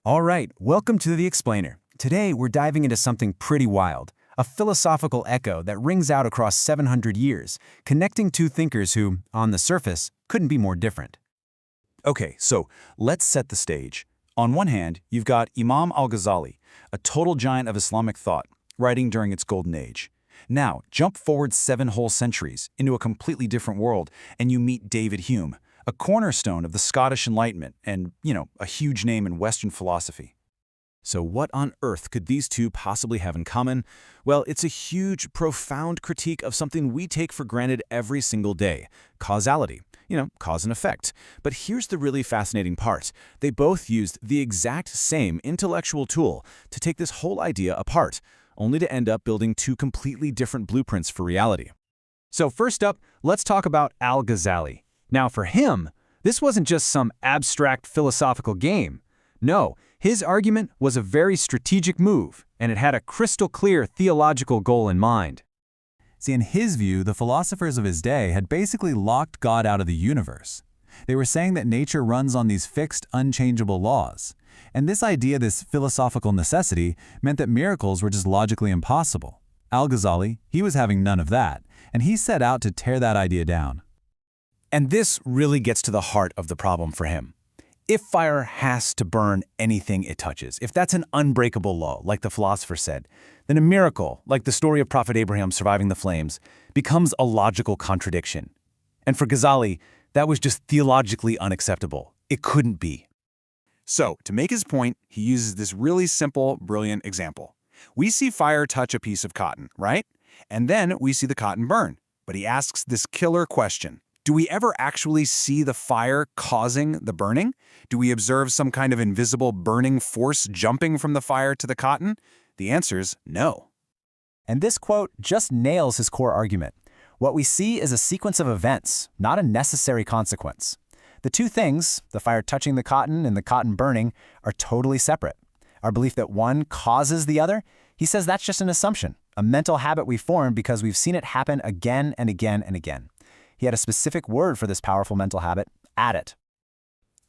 All right, welcome to The Explainer. Today, we're diving into something pretty wild, a philosophical echo that rings out across 700 years, connecting two thinkers who, on the surface, couldn't be more different. Okay, so let's set the stage. On one hand, you've got Imam al-Ghazali, a total giant of Islamic thought, writing during its golden age. Now, jump forward 7 whole centuries into a completely different world, and you meet David Hume, a cornerstone of the Scottish Enlightenment and, a huge name in Western philosophy. So what on earth could these two possibly have in common? Well, it's a huge, profound critique of something we take for granted every single day: causality. Cause and effect. But here's the really fascinating part. They both used the exact same intellectual tool to take this whole idea apart, only to end up building 2 completely different blueprints for reality. So first up, let's talk about al-Ghazali. Now for him, this wasn't just some abstract philosophical game. No, his argument was a very strategic move, and it had a crystal clear theological goal in mind. See, in his view, the philosophers of his day had basically locked God out of the universe. They were saying that nature runs on these fixed, unchangeable laws. And this idea, this philosophical necessity, meant that miracles were just logically impossible. Al-Ghazali, he was having none of that, and he set out to tear that idea down. And this really gets to the heart of the problem for him. If fire has to burn anything it touches, if that's an unbreakable law, like the philosopher said, then a miracle, like the story of Prophet Abraham surviving the flames, becomes a logical contradiction. And for Gazzali, that was just theologically unacceptable. It couldn't be. So, to make his point, he uses this really simple, brilliant example. We see fire touch a piece of cotton, right? And then we see the cotton burn. But he asks this killer question. Do we ever actually see the fire causing the burning? Do we observe some kind of invisible burning force jumping from the fire to the cotton? The answer's no. And this quote just nails his core argument. What we see is a sequence of events, not a necessary consequence. The two things, the fire touching the cotton and the cotton burning, are totally separate. Our belief that one causes the other, he says that's just an assumption, a mental habit we form because we've seen it happen again and again and again. He had a specific word for this powerful mental habit: adit.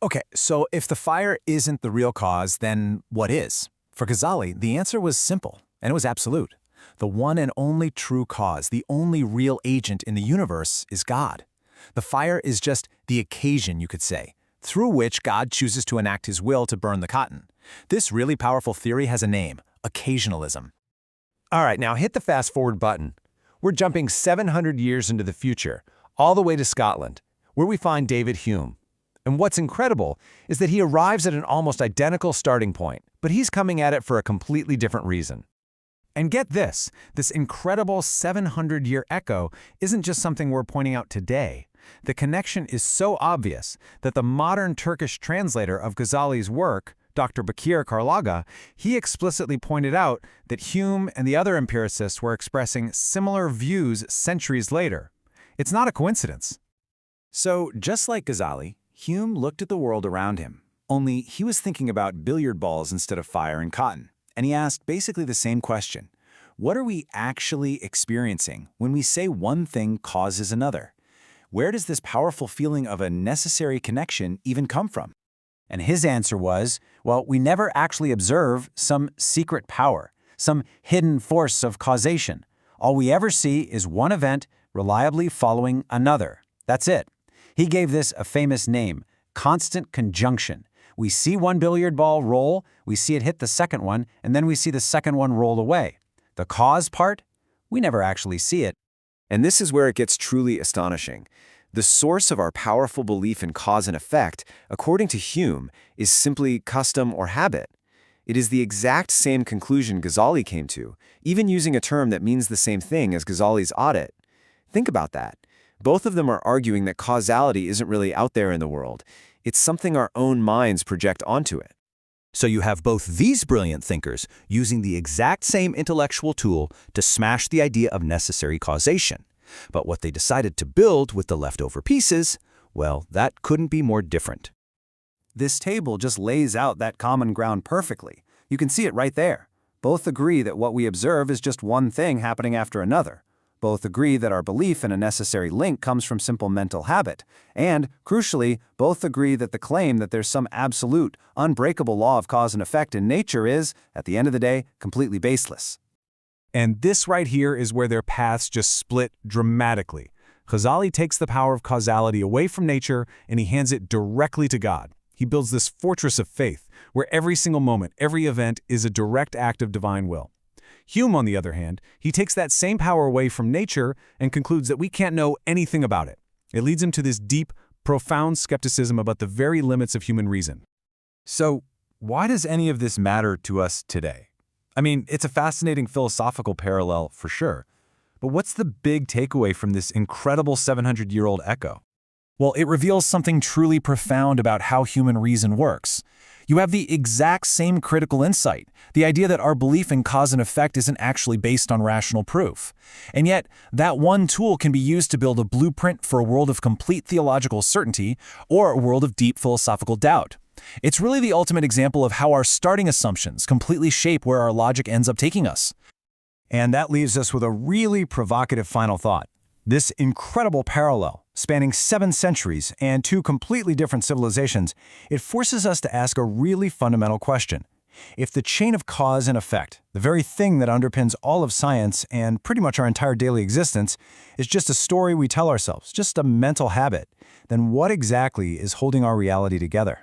Okay, so if the fire isn't the real cause, then what is? For Gazzali, the answer was simple, and it was absolute. The one and only true cause, the only real agent in the universe, is God. The fire is just the occasion, you could say, through which God chooses to enact his will to burn the cotton. This really powerful theory has a name: occasionalism. All right, now hit the fast-forward button. We're jumping 700 years into the future, all the way to Scotland, where we find David Hume. And what's incredible is that he arrives at an almost identical starting point, but he's coming at it for a completely different reason. And get this incredible 700-year echo isn't just something we're pointing out today. The connection is so obvious that the modern Turkish translator of Ghazali's work, Dr. Bakir Karlaga, he explicitly pointed out that Hume and the other empiricists were expressing similar views centuries later. It's not a coincidence. So, just like Gazzali, Hume looked at the world around him, only he was thinking about billiard balls instead of fire and cotton. And he asked basically the same question. What are we actually experiencing when we say one thing causes another? Where does this powerful feeling of a necessary connection even come from? And his answer was, well, we never actually observe some secret power, some hidden force of causation. All we ever see is one event reliably following another. That's it. He gave this a famous name: constant conjunction. We see one billiard ball roll, we see it hit the second one, and then we see the second one roll away. The cause part? We never actually see it. And this is where it gets truly astonishing. The source of our powerful belief in cause and effect, according to Hume, is simply custom or habit. It is the exact same conclusion Gazzali came to, even using a term that means the same thing as Gazzali's audit. Think about that. Both of them are arguing that causality isn't really out there in the world. It's something our own minds project onto it. So you have both these brilliant thinkers using the exact same intellectual tool to smash the idea of necessary causation. But what they decided to build with the leftover pieces, well, that couldn't be more different. This table just lays out that common ground perfectly. You can see it right there. Both agree that what we observe is just one thing happening after another. both agree that our belief in a necessary link comes from simple mental habit, and, crucially, both agree that the claim that there's some absolute, unbreakable law of cause and effect in nature is, at the end of the day, completely baseless. And this right here is where their paths just split dramatically. Gazzali takes the power of causality away from nature and he hands it directly to God. He builds this fortress of faith, where every single moment, every event is a direct act of divine will. Hume, on the other hand, he takes that same power away from nature and concludes that we can't know anything about it. It leads him to this deep, profound skepticism about the very limits of human reason. So, why does any of this matter to us today? I mean, it's a fascinating philosophical parallel for sure, but what's the big takeaway from this incredible 700-year-old echo? Well, it reveals something truly profound about how human reason works. You have the exact same critical insight, the idea that our belief in cause and effect isn't actually based on rational proof. And yet, that one tool can be used to build a blueprint for a world of complete theological certainty or a world of deep philosophical doubt. It's really the ultimate example of how our starting assumptions completely shape where our logic ends up taking us. And that leaves us with a really provocative final thought. This incredible parallel, spanning 7 centuries and 2 completely different civilizations, it forces us to ask a really fundamental question. If the chain of cause and effect, the very thing that underpins all of science and pretty much our entire daily existence, is just a story we tell ourselves, just a mental habit, then what exactly is holding our reality together?